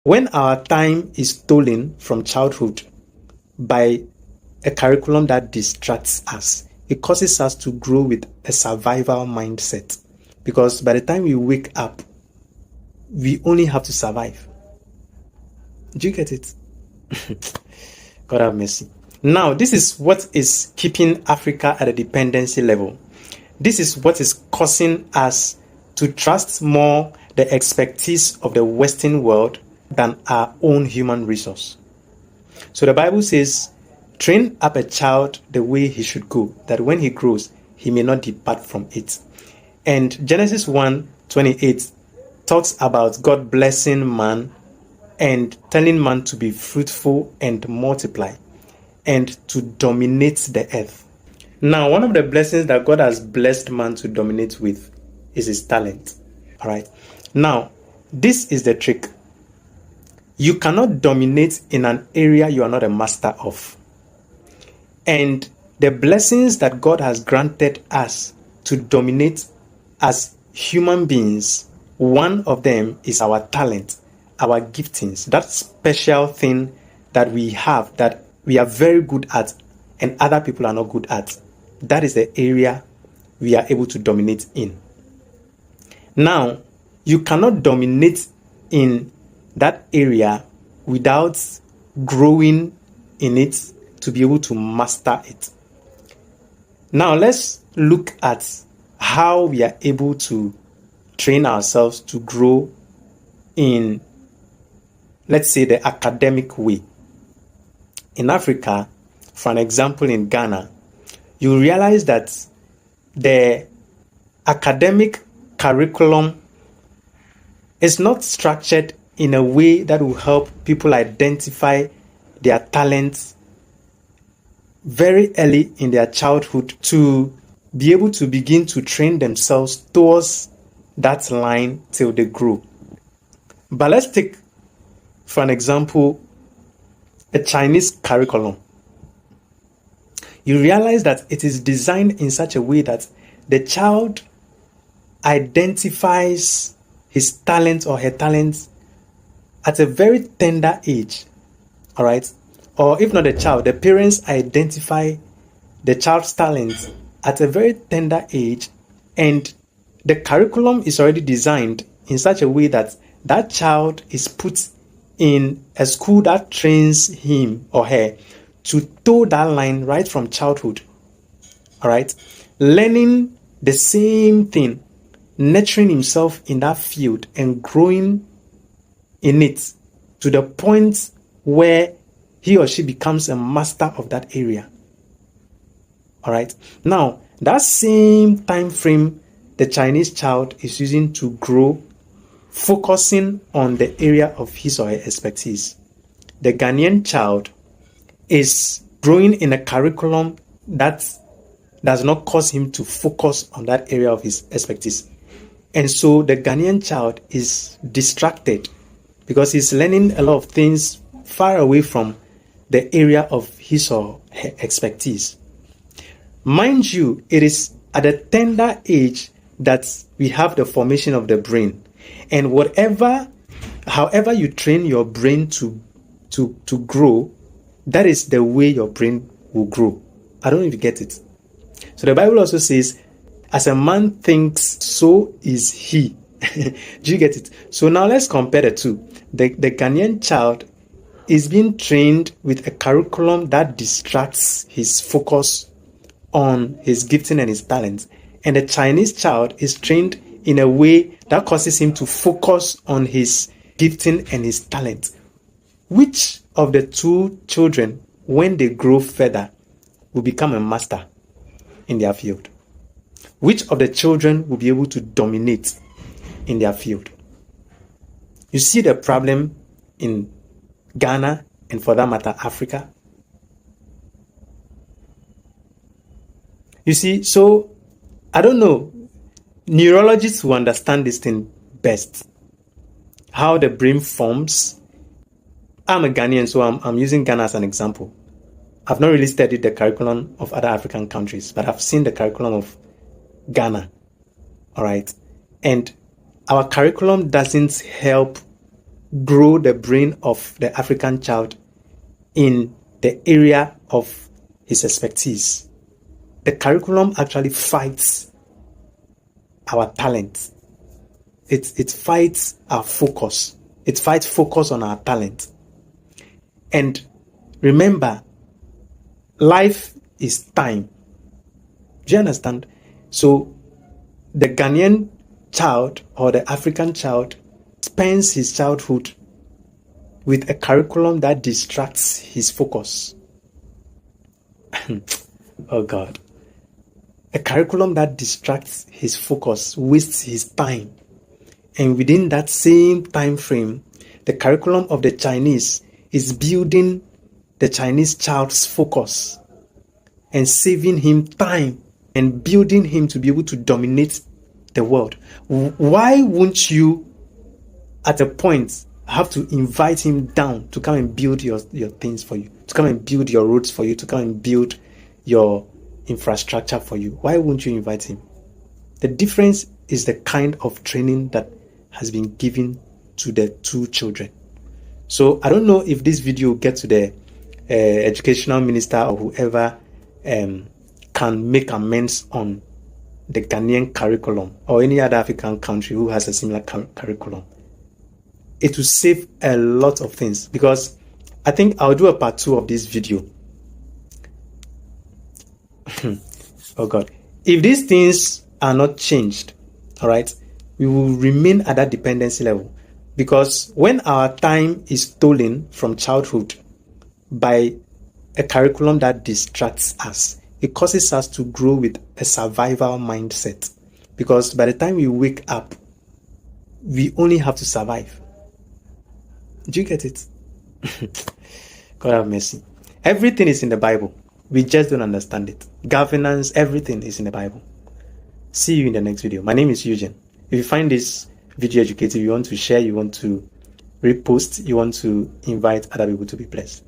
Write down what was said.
When our time is stolen from childhood by a curriculum that distracts us, it causes us to grow with a survival mindset. Because by the time we wake up, we only have to survive. Do you get it? God have mercy. Now, this is what is keeping Africa at a dependency level. This is what is causing us to trust more the expertise of the Western world than our own human resource. So the Bible says, train up a child the way he should go, that when he grows, he may not depart from it. And Genesis 1:28 talks about God blessing man and telling man to be fruitful and multiply and to dominate the earth. Now, one of the blessings that God has blessed man to dominate with is his talent. All right. Now, this is the trick. You cannot dominate in an area you are not a master of. And the blessings that God has granted us to dominate as human beings, one of them is our talent, our giftings, that special thing that we have that we are very good at and other people are not good at. That is the area we are able to dominate in. Now, you cannot dominate in that area without growing in it to be able to master it. Now, let's look at how we are able to train ourselves to grow in, let's say, the academic way. In Africa, for an example, in Ghana, you realize that the academic curriculum is not structured in a way that will help people identify their talents very early in their childhood to be able to begin to train themselves towards that line till they grow. But let's take, for an example, a Chinese curriculum. You realize that it is designed in such a way that the child identifies his talent or her talent at a very tender age. All right? Or if not the child, the parents identify the child's talent at a very tender age, and the curriculum is already designed in such a way that that child is put in a school that trains him or her to toe that line right from childhood. All right? Learning the same thing, nurturing himself in that field and growing in it to the point where he or she becomes a master of that area. All right? Now, that same time frame the Chinese child is using to grow, focusing on the area of his or her expertise. The Ghanaian child is growing in a curriculum that does not cause him to focus on that area of his expertise. And so the Ghanaian child is distracted because he's learning a lot of things far away from the area of his or her expertise. Mind you, it is at a tender age that we have the formation of the brain. And however you train your brain to grow, that is the way your brain will grow. I don't know if you get it. So the Bible also says, as a man thinks, so is he. Do you get it? So now let's compare the two. The Ghanaian child is being trained with a curriculum that distracts his focus on his gifting and his talents. And the Chinese child is trained in a way that causes him to focus on his gifting and his talent. Which of the two children, when they grow further, will become a master in their field? Which of the children will be able to dominate in their field? You see the problem in Ghana and, for that matter, Africa? You see, so I don't know. Neurologists will understand this thing best. How the brain forms. I'm a Ghanaian, so I'm using Ghana as an example. I've not really studied the curriculum of other African countries, but I've seen the curriculum of Ghana. All right. And our curriculum doesn't help grow the brain of the African child in the area of his expertise. The curriculum actually fights our talent. It fights our focus. It fights focus on our talent. And remember, life is time. Do you understand? So the Ghanaian child or the African child spends his childhood with a curriculum that distracts his focus. Oh God. A curriculum that distracts his focus, wastes his time. And within that same time frame, the curriculum of the Chinese is building the Chinese child's focus and saving him time and building him to be able to dominate the world. Why won't you, at a point, have to invite him down to come and build your things for you, to come and build your roads for you, to come and build your infrastructure for you? Why won't you invite him? The difference is the kind of training that has been given to the two children. So I don't know if this video will get to the educational minister or whoever can make amends on the Ghanaian curriculum or any other African country who has a similar curriculum. It will save a lot of things, because I think I'll do a part 2 of this video. Oh God. If these things are not changed, all right, we will remain at that dependency level. Because when our time is stolen from childhood by a curriculum that distracts us, it causes us to grow with a survival mindset. Because by the time we wake up, we only have to survive. Do you get it? God have mercy. Everything is in the Bible. We just don't understand it. Governance, everything is in the Bible. See you in the next video. My name is Eugene. If you find this video educative, you want to share, you want to repost, you want to invite other people to be blessed.